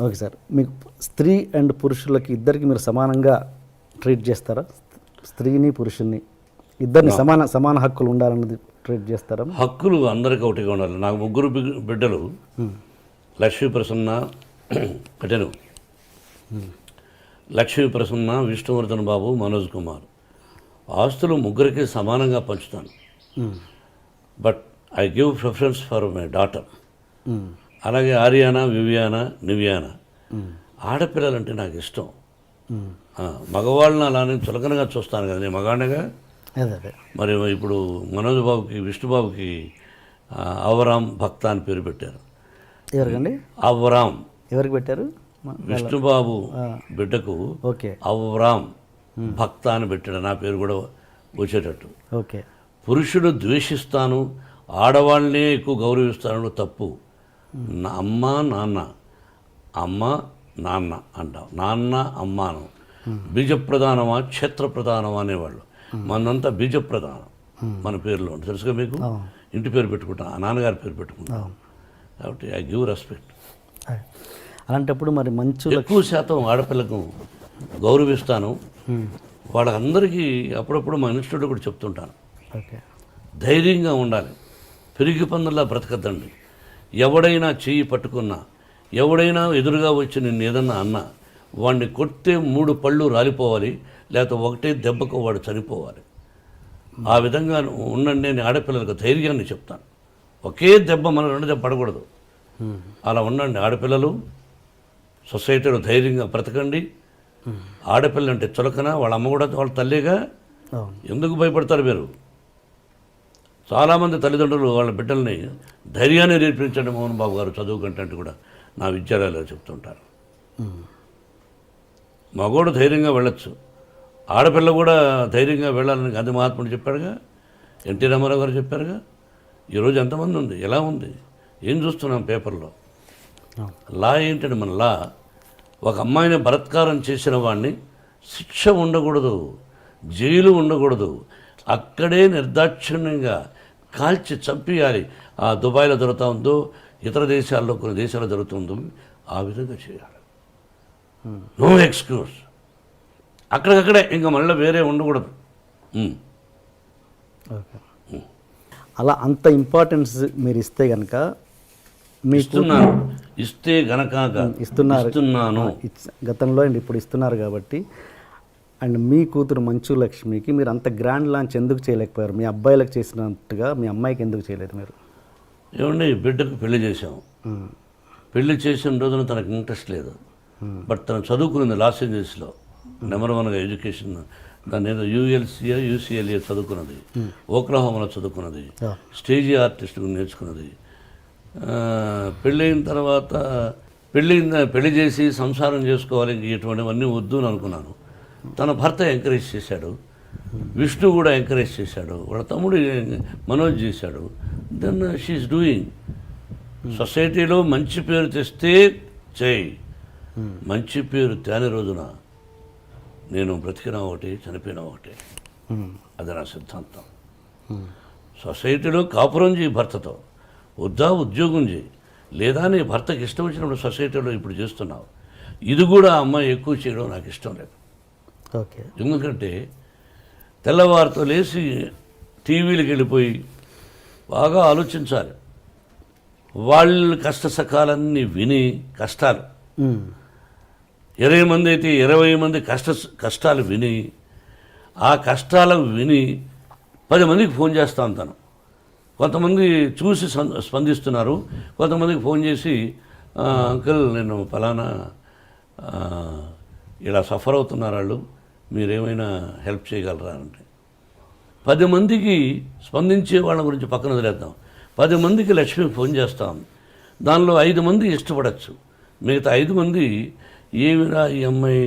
Okay sir, మీకు స్త్రీ and పురుషులకి ఇద్దరికి మీరు సమానంగా ట్రీట్ చేస్తారా? స్త్రీని పురుషుల్ని ఇద్దరిని సమాన హక్కులు ఉండాలన్నది ట్రీట్ చేస్తారా? హక్కులు అందరికీ ఒకటిగా ఉండాలి. నాకు ముగ్గురు బిడ్డలు, లక్ష్మీ ప్రసన్న కటెను, లక్ష్మీ ప్రసన్న, విష్ణువర్ధన్ బాబు, మనోజ్ కుమార్. ఆస్తులు ముగ్గురికి సమానంగా పంచుతాను. But I give preference for my daughter. అలాగే ఆర్యానా, వివియానా, నివియానా. ఆడపిల్లలంటే నాకు ఇష్టం. మగవాళ్ళని అలానే చులకనగా చూస్తాను కదా, నేను మగాడిగా. మరి ఇప్పుడు మనోజ్ బాబుకి, విష్ణుబాబుకి అవరామ్ భక్త అని పేరు పెట్టారు. ఎవరికండి? అవరామ్. ఎవరికి పెట్టారు? విష్ణుబాబు బిడ్డకు అవరామ్ భక్త అని పెట్టాడు. నా పేరు కూడా వచ్చేటట్టు. ఓకే. పురుషుడు ద్వేషిస్తాను, ఆడవాళ్ళనే ఎక్కువ గౌరవిస్తాను తప్పు. అమ్మ నాన్న, అమ్మ నాన్న అంటాం. నాన్న అమ్మాను. బీజ ప్రధానమా క్షేత్ర ప్రధానమా అనేవాళ్ళు. మనంతా బీజ ప్రధానం మన పేరులో ఉంటుంది. తెలుసుగా మీకు? ఇంటి పేరు పెట్టుకుంటాం, నాన్నగారి పేరు పెట్టుకుంటాం. కాబట్టి ఐ గివ్ రెస్పెక్ట్. అలాంటప్పుడు మరి మంచు ఎక్కువ శాతం ఆడపిల్లకు గౌరవిస్తాను. వాళ్ళందరికీ అప్పుడప్పుడు మా ఇన్స్టిట్యూట్లో కూడా చెప్తుంటాను, ధైర్యంగా ఉండాలి, పెరిగి పందుల్లా బ్రతకద్దండి. ఎవడైనా చెయ్యి పట్టుకున్నా, ఎవడైనా ఎదురుగా వచ్చి నిన్ను ఏదన్నా అన్నా, వాడిని కొడితే 3 పళ్ళు రాలిపోవాలి, లేకపోతే ఒకటే దెబ్బకు వాడు చనిపోవాలి. ఆ విధంగా ఉండండి అని ఆడపిల్లలకు ధైర్యాన్ని చెప్తాను. ఒకే దెబ్బ మన 2 దెబ్బ పడకూడదు. అలా ఉండండి ఆడపిల్లలు. సొసైటీలో ధైర్యంగా బ్రతకండి. ఆడపిల్ల అంటే చులకన, వాళ్ళ అమ్మ కూడా వాళ్ళ తల్లిగా. ఎందుకు భయపడతారు మీరు? చాలామంది తల్లిదండ్రులు వాళ్ళ బిడ్డల్ని ధైర్యాన్ని నేర్పించండి మోహన్ బాబు గారు చదువు కంటే కూడా నా విద్యాలయాల్లో చెప్తుంటారు. మగోడు ధైర్యంగా వెళ్ళొచ్చు, ఆడపిల్ల కూడా ధైర్యంగా వెళ్ళాలని గాంధీ మహాత్ముడు చెప్పాడుగా, ఎన్టీ రామారావు గారు చెప్పారుగా. ఈరోజు ఎంతమంది ఉంది, ఎలా ఉంది, ఏం చూస్తున్నాం పేపర్లో? లా ఏంటంటే మన లా, ఒక అమ్మాయిని బలాత్కారం చేసిన వాడిని శిక్ష ఉండకూడదు, జైలు ఉండకూడదు, అక్కడే నిర్దాక్షిణ్యంగా కాల్చి చంపేయాలి. ఆ దుబాయ్లో జరుగుతూ ఉందో, ఇతర దేశాల్లో కొన్ని దేశాల్లో జరుగుతుందో ఆ విధంగా చేయాలి. No excuse. అక్కడికక్కడే ఇంకా మళ్ళీ వేరే ఉండకూడదు. అలా అంత ఇంపార్టెన్స్ మీరు ఇస్తే కనుక ఇస్తే గనక ఇస్తున్నాను గతంలో అండ్ ఇప్పుడు ఇస్తున్నారు కాబట్టి. అండ్ మీ కూతురు మంచు లక్ష్మికి మీరు అంత గ్రాండ్ లాంచ్ ఎందుకు చేయలేకపోయారు? మీ అబ్బాయిలకు చేసినట్టుగా మీ అమ్మాయికి ఎందుకు చేయలేదు మీరు? ఏమండి, బిడ్డకు పెళ్లి చేసాం. పెళ్లి చేసిన రోజున తనకు ఇంట్రెస్ట్ లేదు. బట్ తను చదువుకున్నది లాస్ ఏంజల్స్లో నెంబర్ 1గా ఎడ్యుకేషన్. దాని ఏదో యూసీఎల్ఏ చదువుకున్నది, ఓక్లహోమాలో చదువుకున్నది, స్టేజీ ఆర్టిస్ట్ నేర్చుకున్నది. పెళ్ళైన తర్వాత పెళ్లి చేసి సంసారం చేసుకోవాలి, ఇంక ఇటువంటివన్నీ వద్దు అని అనుకున్నాను. తన భర్త ఎంకరేజ్ చేశాడు, విష్ణు కూడా ఎంకరేజ్ చేశాడు, వాళ్ళ తమ్ముడు మనోజ్ చేశాడు. Then she is doing. సొసైటీలో మంచి పేరు తెస్తే చేయి, మంచి పేరు తేని రోజున నేను బ్రతికినా ఒకటి, చనిపోయినా ఒకటి. అది నా సిద్ధాంతం. సొసైటీలో కాపురం చేయి భర్తతో, వద్దా ఉద్యోగం చేయి, లేదా నీ భర్తకి ఇష్టం వచ్చినప్పుడు సొసైటీలో ఇప్పుడు చేస్తున్నావు. ఇది కూడా అమ్మాయి ఎక్కువ చేయడం నాకు ఇష్టం లేదు. ఓకే. ఎందుకంటే తెల్లవారితో లేచి టీవీలకు వెళ్ళిపోయి బాగా ఆలోచించాలి. వాళ్ళ కష్ట సకాలన్నీ విని, కష్టాలు 20 మంది అయితే 20 మంది కష్టాలు విని, ఆ కష్టాలకు విని 10 మందికి ఫోన్ చేస్తా ఉంటాను. కొంతమంది చూసి స్పందిస్తున్నారు, కొంతమందికి ఫోన్ చేసి అంకుల్ నేను ఫలానా ఇలా సఫర్ అవుతున్నారు వాళ్ళు, మీరేమైనా హెల్ప్ చేయగలరా అంటే 10 మందికి స్పందించే వాళ్ళ గురించి పక్కన వదిలేద్దాం. 10 మందికి లక్ష్మి ఫోన్ చేస్తాం. దానిలో 5 మంది ఇష్టపడచ్చు, మిగతా 5 మంది ఏమిరా ఈ అమ్మాయి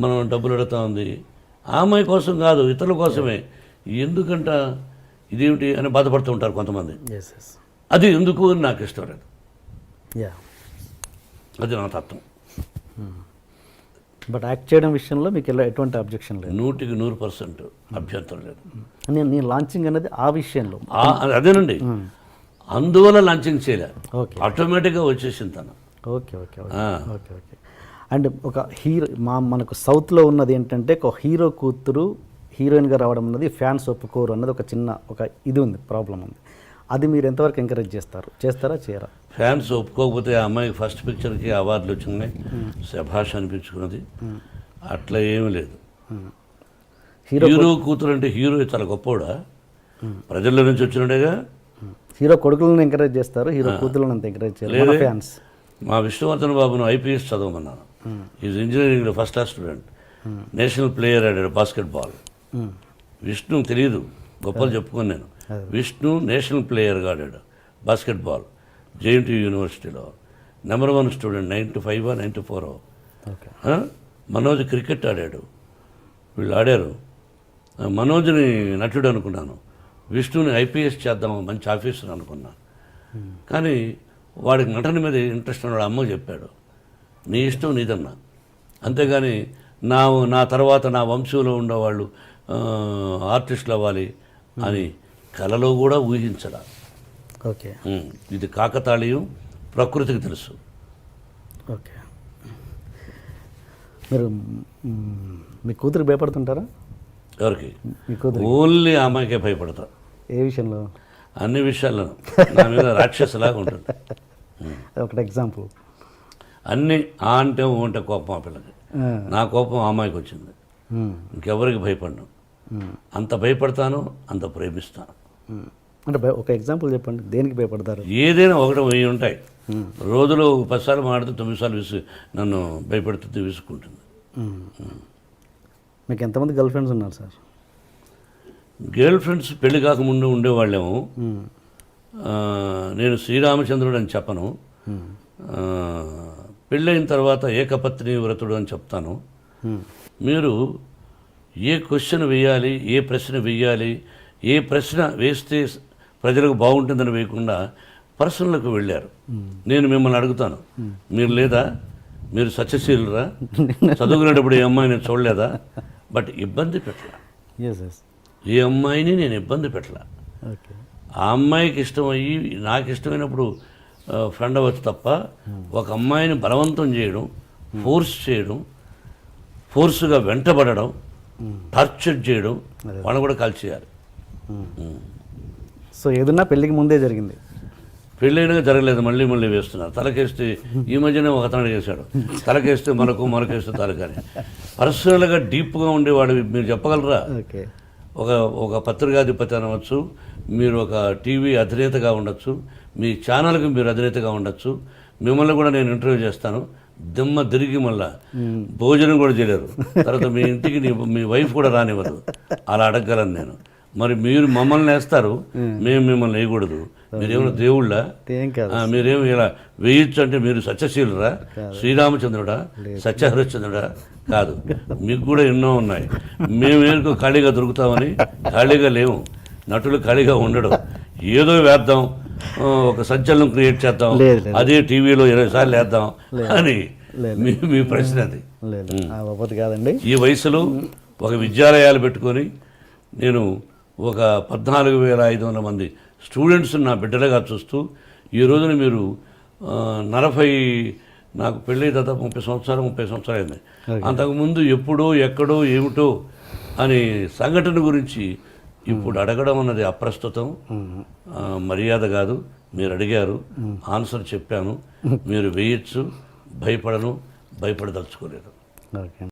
మనం డబ్బులు అడుగుతా ఉంది, ఆ అమ్మాయి కోసం కాదు ఇతరుల కోసమే, ఎందుకంట ఇదేమిటి అని బాధపడుతూ ఉంటారు కొంతమంది. అది ఎందుకు అని నాకు ఇష్టం లేదు. అది నా తత్వం. బట్ యాక్ట్ చేయడం విషయంలో మీకు ఎటువంటి అబ్జెక్షన్ లేదు? 100% అభ్యంతరం లేదు. నేను లాంచింగ్ అనేది ఆ విషయంలో అదేనండి, అందువల్ల లాంచింగ్ చేయలే, ఆటోమేటిక్గా వచ్చేసింది తను. Okay okay okay okay okay. And ఒక హీరో మనకు సౌత్లో ఉన్నది ఏంటంటే ఒక హీరో కూతురు హీరోయిన్గా రావడం అన్నది ఫ్యాన్స్ ఒప్పుకోరు అన్నది ఒక చిన్న ఒక ఇది ఉంది, ప్రాబ్లం ఉంది. అది మీరు ఎంతవరకు ఎంకరేజ్ చేస్తారా చేయరా? ఫ్యాన్స్ ఒప్పుకోకపోతే ఆ అమ్మాయికి ఫస్ట్ పిక్చర్కి అవార్డులు వచ్చినాయి, శభాష్ అనిపించుకున్నది. అట్లా ఏమీ లేదు. హీరో కూతురు అంటే హీరో చాలా గొప్పవాడా? ప్రజల్లో నుంచి వచ్చినట్టుగా. హీరో కొడుకులను ఎంకరేజ్ చేస్తారు, హీరో కూతురులను అంత ఎంకరేజ్ చేయలేదు ఫ్యాన్స్. మా విష్ణువర్ధన్ బాబును ఐపీఎస్ చదవమన్నాను. ఈజ్ ఇంజనీరింగ్లో first class student, national player ఆడాడు బాస్కెట్బాల్. విష్ణు తెలియదు, గొప్పలు చెప్పుకొని నేను. విష్ణు నేషనల్ ప్లేయర్గా ఆడాడు బాస్కెట్బాల్ జేఎన్టీ యూనివర్సిటీలో. Number 1 student, 95 94. మనోజ్ క్రికెట్ ఆడాడు. వీళ్ళు ఆడారు. మనోజ్ని నటుడు అనుకున్నాను, విష్ణుని ఐపీఎస్ చేద్దాం మంచి ఆఫీసర్ అనుకున్నాను. కానీ వాడికి నటన మీద ఇంట్రెస్ట్ ఉన్నాడు. అమ్మ చెప్పాడు, నీ ఇష్టం నీదన్నా, అంతేగాని నా తర్వాత నా వంశంలో ఉండేవాళ్ళు ఆర్టిస్టులు అవ్వాలి అని కలలో కూడా ఊహించడా. ఓకే, ఇది కాకతాళీయం, ప్రకృతికి తెలుసు. ఓకే. మీరు మీ కూతురికి భయపడుతుంటారా? ఎవరికి? మీ కూతురు. ఓన్లీ ఆ అమ్మాయికే భయపడతా. ఏ విషయంలో? అన్ని విషయాల్లోనూ నా మీద రాక్షసులాగా ఉంటుంది. ఒకటి ఎగ్జాంపుల్. అన్నీ ఆ అంటే ఊ అంటే కోపం ఆ పిల్లకి. నా కోపం ఆ అమ్మాయికి వచ్చింది. ఇంకెవరికి భయపడను. అంత భయపడతాను, అంత ప్రేమిస్తాను. అంటే ఒక ఎగ్జాంపుల్ చెప్పండి, దేనికి భయపడతారు? ఏదైనా 1,000 ఉంటాయి. రోజులో 10 సార్లు మాట్లాడితే 9 సార్లు నన్ను భయపెడుతుంది, విసుక్కుంటుంది. మీకు ఎంతమంది గర్ల్ ఫ్రెండ్స్ ఉన్నారు సార్? గర్ల్ ఫ్రెండ్స్ పెళ్లి కాకముందు ఉండేవాళ్ళేమో. నేను శ్రీరామచంద్రుడు అని చెప్పను. పెళ్ళైన తర్వాత ఏకపత్ని వ్రతుడు అని చెప్తాను. మీరు ఏ క్వశ్చన్ వేయాలి, ఏ ప్రశ్న వేయాలి, ఏ ప్రశ్న వేస్తే ప్రజలకు బాగుంటుందని వేయకుండా పర్సనల్కి వెళ్ళారు. నేను మిమ్మల్ని అడుగుతాను, మీరు లేదా? మీరు సత్యశీలురా? చదువుకునేటప్పుడు ఏ అమ్మాయిని చూడలేదా? బట్ ఇబ్బంది పెట్టలా. ఏ అమ్మాయిని నేను ఇబ్బంది పెట్టలా. ఆ అమ్మాయికి ఇష్టమయ్యి నాకు ఇష్టమైనప్పుడు ఫ్రెండ్ అవ్వచ్చు తప్ప ఒక అమ్మాయిని బలవంతం చేయడం, ఫోర్స్ చేయడం, ఫోర్స్గా వెంటబడడం, టార్చర్ చేయడం, వాళ్ళని కూడా కాల్చేయాలి. సో ఏదన్నా పెళ్ళికి ముందే జరిగింది? పెళ్ళైనగా జరగలేదు, మళ్ళీ మళ్ళీ వేస్తున్నారు. తలకేస్తే ఈ మధ్యనే ఒక అతను చేశాడు, తలకేస్తే మనకేస్తే తలకని. పర్సనల్గా డీప్గా ఉండేవాడు మీరు చెప్పగలరా? ఒక పత్రికాధిపతి అనవచ్చు, మీరు ఒక టీవీ అధినేతగా ఉండొచ్చు, మీ ఛానల్కి మీరు అధినేతగా ఉండొచ్చు. మిమ్మల్ని కూడా నేను ఇంటర్వ్యూ చేస్తాను, దిమ్మ తిరిగి మళ్ళా భోజనం కూడా చేయలేరు. తర్వాత మీ ఇంటికి మీ వైఫ్ కూడా రానివ్వదు. అలా అడగగలను నేను. మరి మీరు మమ్మల్ని వేస్తారు, మేము మిమ్మల్ని వేయకూడదు. మీరేమైనా దేవుళ్ళ? మీరేమి ఇలా వేయచ్చు అంటే మీరు సత్యశీలురా? శ్రీరామచంద్రుడా? సత్యహరిశ్చంద్రుడా? కాదు. మీకు కూడా ఎన్నో ఉన్నాయి. మేమేనుకో ఖాళీగా దొరుకుతామని ఖాళీగా లేవు. నటులు ఖాళీగా ఉండడు. ఏదో వేద్దాం, ఒక సంచలనం క్రియేట్ చేద్దాం, అదే టీవీలో 20 సార్లు వేద్దాం అని మీ ప్రశ్న అది. కాదండి. ఈ వయసులో ఒక విద్యాలయాలు పెట్టుకొని నేను ఒక 14,500 మంది స్టూడెంట్స్ నా బిడ్డలుగా చూస్తూ ఈ రోజున మీరు 40 నాకు పెళ్ళి దాదాపు 30 సంవత్సరాలు అయింది. అంతకుముందు ఎప్పుడో ఎక్కడో ఏమిటో అని సంఘటన గురించి ఇప్పుడు అడగడం అన్నది అప్రస్తుతం, మర్యాద కాదు. మీరు అడిగారు, ఆన్సర్ చెప్పాను. మీరు వేయచ్చు, భయపడను, భయపడదలుచుకోలేదు.